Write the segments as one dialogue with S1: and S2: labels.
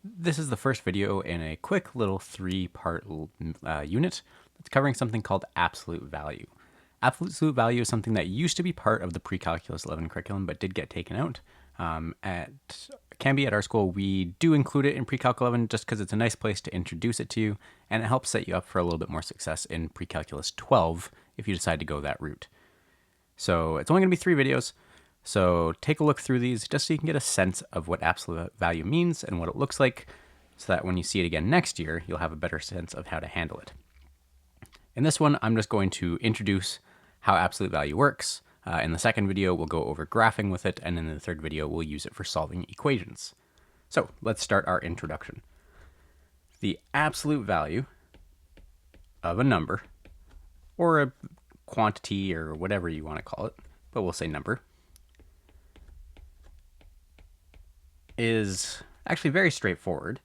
S1: This is the first video in a quick little three-part unit that's covering something called absolute value. Absolute value is something that used to be part of the pre-calculus 11 curriculum but did get taken out. At Cambie at our school, we do include it in pre-calc 11 just because it's a nice place to introduce it to you, and it helps set you up for a little bit more success in pre-calculus 12 if you decide to go that route. So it's only going to be 3 videos. So take a look through these just so you can get a sense of what absolute value means and what it looks like, so that when you see it again next year, you'll have a better sense of how to handle it. In this one, I'm just going to introduce how absolute value works. In the second video, we'll go over graphing with it, and in the third video, we'll use it for solving equations. So let's start our introduction. The absolute value of a number, or a quantity, or whatever you want to call it, but we'll say number, is actually very straightforward.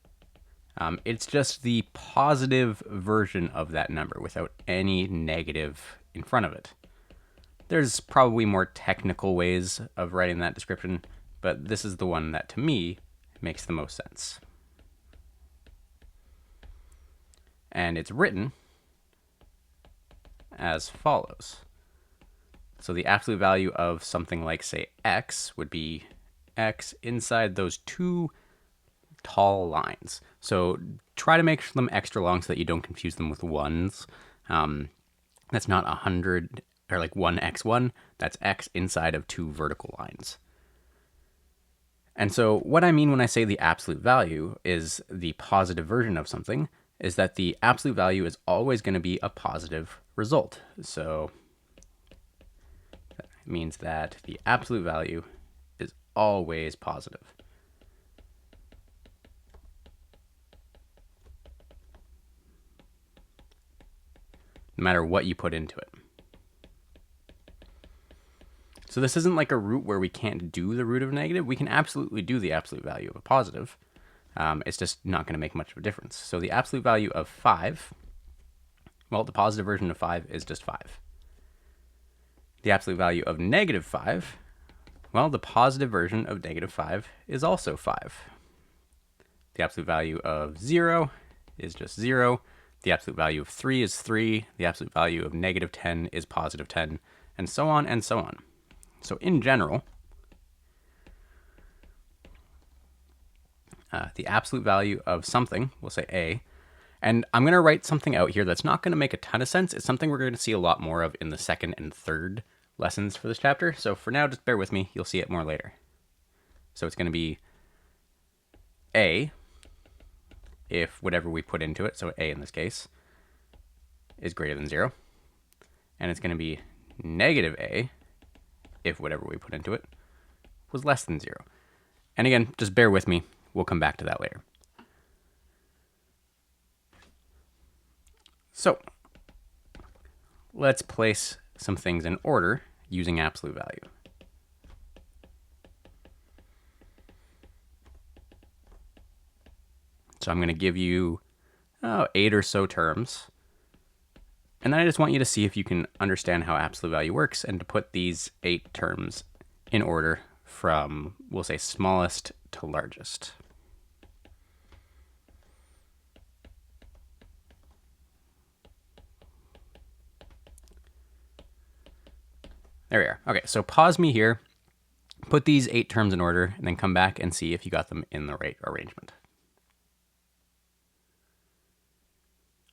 S1: It's just the positive version of that number without any negative in front of it. There's probably more technical ways of writing that description, but this is the one that to me makes the most sense. And it's written as follows. So the absolute value of something like, say, x would be x inside those 2 tall lines. So try to make them extra long so that you don't confuse them with ones. That's not 100 or like 1x1. That's x inside of 2 vertical lines. And so what I mean when I say the absolute value is the positive version of something is that the absolute value is always going to be a positive result. So that means that the absolute value is always positive. No matter what you put into it. So this isn't like a root where we can't do the root of a negative. We can absolutely do the absolute value of a positive. It's just not going to make much of a difference. So the absolute value of 5, well, the positive version of 5 is just 5. The absolute value of negative 5, well, the positive version of negative 5 is also 5. The absolute value of 0 is just 0. The absolute value of 3 is 3. The absolute value of negative 10 is positive 10, and so on and so on. So in general, the absolute value of something, we'll say A, and I'm going to write something out here that's not going to make a ton of sense. It's something we're going to see a lot more of in the second and third lessons for this chapter. So for now, just bear with me. You'll see it more later. So it's going to be A, if whatever we put into it, so A in this case, is greater than 0. And it's going to be negative A, if whatever we put into it was less than 0. And again, just bear with me. We'll come back to that later. So let's place some things in order using absolute value. So I'm going to give you 8 or so terms. And then I just want you to see if you can understand how absolute value works and to put these 8 terms in order from, we'll say, smallest to largest. There we are. Okay, so pause me here, put these 8 terms in order, and then come back and see if you got them in the right arrangement.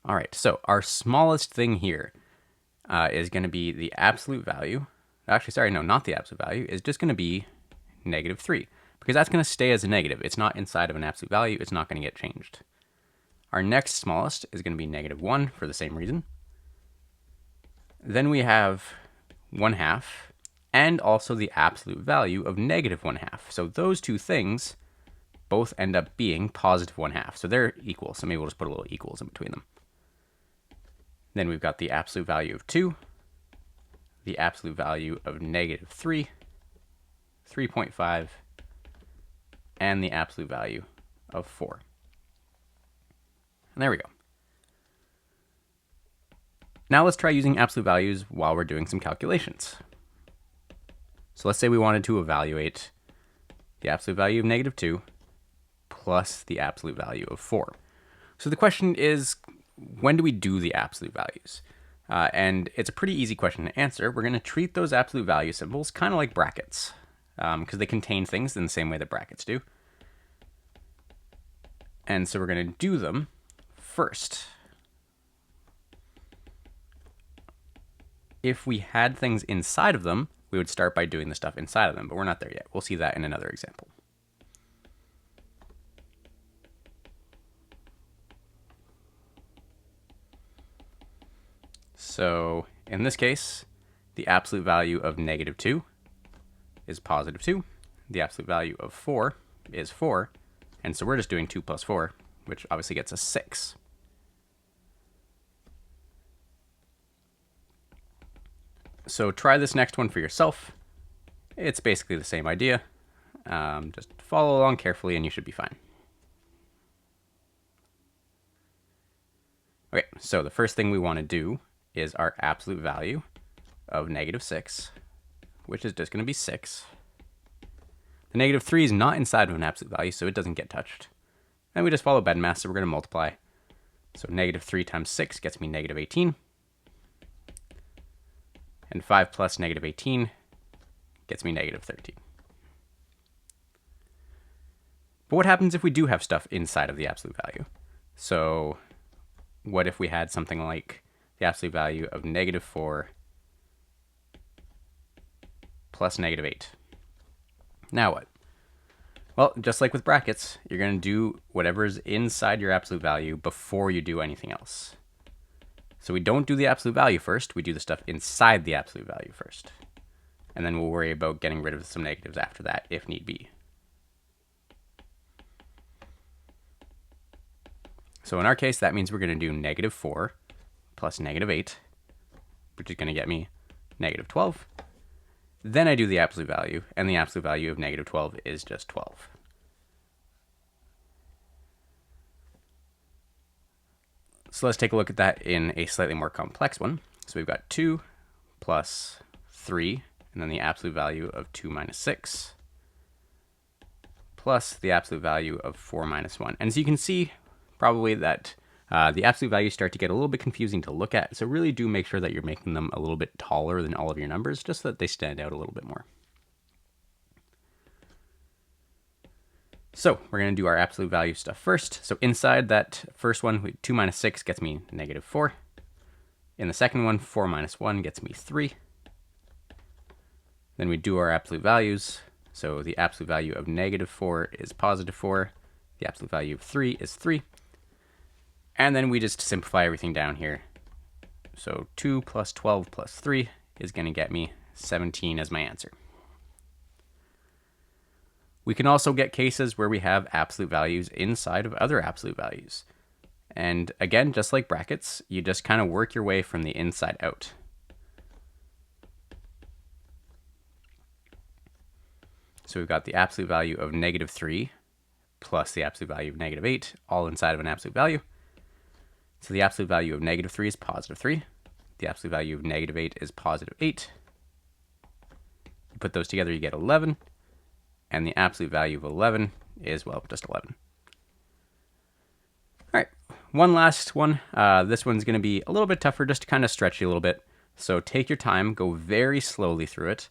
S1: All right, so our smallest thing here is going to be the absolute value. Actually, sorry, no, not the absolute value. It's just going to be negative 3, because that's going to stay as a negative. It's not inside of an absolute value. It's not going to get changed. Our next smallest is going to be negative 1 for the same reason. Then we have 1/2, and also the absolute value of negative 1/2. So those two things both end up being positive 1/2. So they're equal. So maybe we'll just put a little equals in between them. Then we've got the absolute value of 2, the absolute value of negative 3, 3.5, and the absolute value of 4. And there we go. Now let's try using absolute values while we're doing some calculations. So let's say we wanted to evaluate the absolute value of negative 2 plus the absolute value of 4. So the question is, when do we do the absolute values? And it's a pretty easy question to answer. We're going to treat those absolute value symbols kind of like brackets, because they contain things in the same way that brackets do. And so we're going to do them first. If we had things inside of them, we would start by doing the stuff inside of them, but we're not there yet. We'll see that in another example. So in this case, the absolute value of -2 is +2. The absolute value of 4 is 4. And so we're just doing 2 plus 4, which obviously gets us 6. So try this next one for yourself. It's basically the same idea. Just follow along carefully and you should be fine. Okay, so the first thing we want to do is our absolute value of -6, which is just going to be 6. The -3 is not inside of an absolute value, so it doesn't get touched. And we just follow BEDMAS, so we're going to multiply. So -3 times 6 gets me -18. And 5 plus -18 gets me -13. But what happens if we do have stuff inside of the absolute value? So what if we had something like the absolute value of -4 plus -8? Now what? Well, just like with brackets, you're going to do whatever's inside your absolute value before you do anything else. So we don't do the absolute value first, we do the stuff inside the absolute value first. And then we'll worry about getting rid of some negatives after that if need be. So in our case, that means we're going to do -4 plus -8, which is going to get me -12. Then I do the absolute value, and the absolute value of -12 is just 12. So let's take a look at that in a slightly more complex one. So we've got 2 plus 3, and then the absolute value of 2 minus 6, plus the absolute value of 4 minus 1. And so you can see probably that the absolute values start to get a little bit confusing to look at. So really do make sure that you're making them a little bit taller than all of your numbers, just so that they stand out a little bit more. So we're going to do our absolute value stuff first. So inside that first one, 2 minus 6 gets me -4. In the second one, 4 minus 1 gets me 3. Then we do our absolute values. So the absolute value of -4 is +4. The absolute value of 3 is 3. And then we just simplify everything down here. So 2 plus 12 plus 3 is going to get me 17 as my answer. We can also get cases where we have absolute values inside of other absolute values. And again, just like brackets, you just kind of work your way from the inside out. So we've got the absolute value of -3 plus the absolute value of -8, all inside of an absolute value. So the absolute value of -3 is +3. The absolute value of -8 is +8. You put those together, you get 11. And the absolute value of 11 is, well, just 11. All right, one last one. This one's going to be a little bit tougher, just to kind of stretch you a little bit. So take your time, go very slowly through it.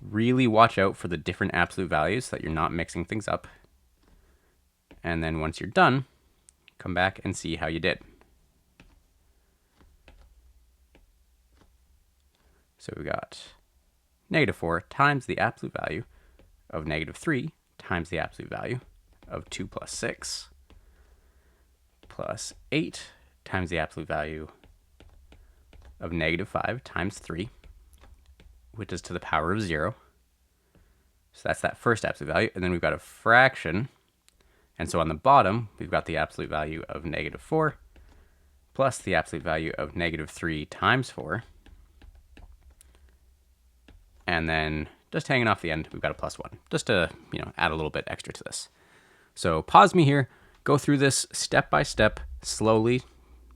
S1: Really watch out for the different absolute values so that you're not mixing things up. And then once you're done, come back and see how you did. So we got -4 times the absolute value of -3 times the absolute value of 2 plus 6 plus 8 times the absolute value of -5 times 3, which is to the power of 0. So that's that first absolute value. And then we've got a fraction. And so on the bottom, we've got the absolute value of -4 plus the absolute value of -3 times 4. And then just hanging off the end, we've got a +1, just to add a little bit extra to this. So pause me here, go through this step by step, slowly,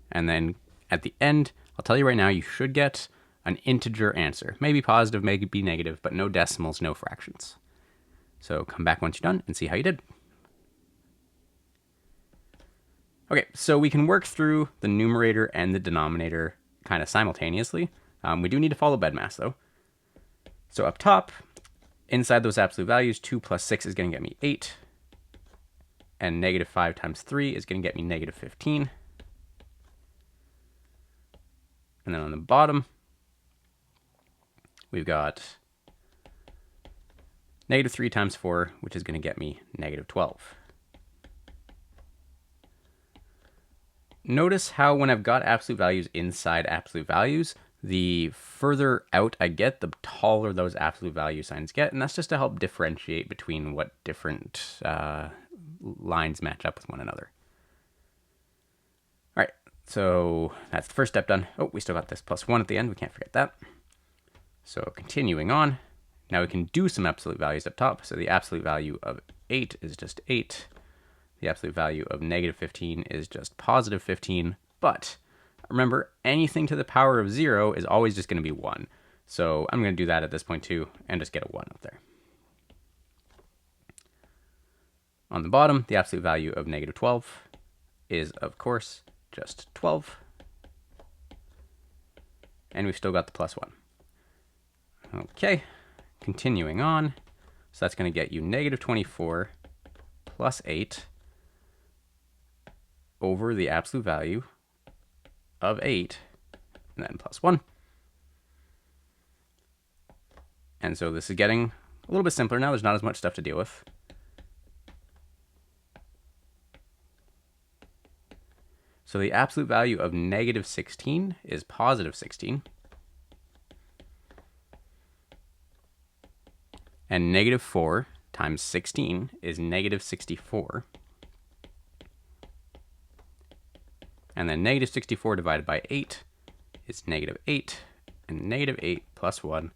S1: and then at the end, I'll tell you right now, you should get an integer answer. Maybe positive, maybe negative, but no decimals, no fractions. So come back once you're done and see how you did. Okay, so we can work through the numerator and the denominator kind of simultaneously. We do need to follow BEDMAS though. So up top, inside those absolute values, 2 plus 6 is going to get me 8. And negative 5 times 3 is going to get me negative 15. And then on the bottom, we've got negative 3 times 4, which is going to get me negative 12. Notice how when I've got absolute values inside absolute values, the further out I get, the taller those absolute value signs get. And that's just to help differentiate between what different lines match up with one another. All right, so that's the first step done. Oh, we still got this plus 1 at the end. We can't forget that. So continuing on, now we can do some absolute values up top. So the absolute value of 8 is just 8. The absolute value of negative 15 is just positive 15. But remember, anything to the power of 0 is always just going to be 1. So I'm going to do that at this point too, and just get a 1 up there. On the bottom, the absolute value of negative 12 is, of course, just 12. And we've still got the plus 1. Okay, continuing on. So that's going to get you negative 24 plus 8 over the absolute value of 8, and then plus 1. And so this is getting a little bit simpler now. There's not as much stuff to deal with. So the absolute value of negative 16 is positive 16. And negative 4 times 16 is negative 64. And then negative 64 divided by 8 is negative 8. And negative 8 plus 1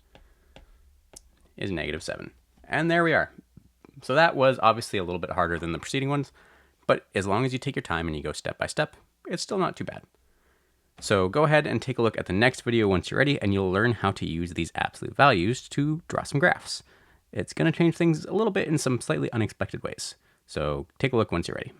S1: is negative 7. And there we are. So that was obviously a little bit harder than the preceding ones, but as long as you take your time and you go step by step, it's still not too bad. So go ahead and take a look at the next video once you're ready, and you'll learn how to use these absolute values to draw some graphs. It's going to change things a little bit in some slightly unexpected ways. So take a look once you're ready.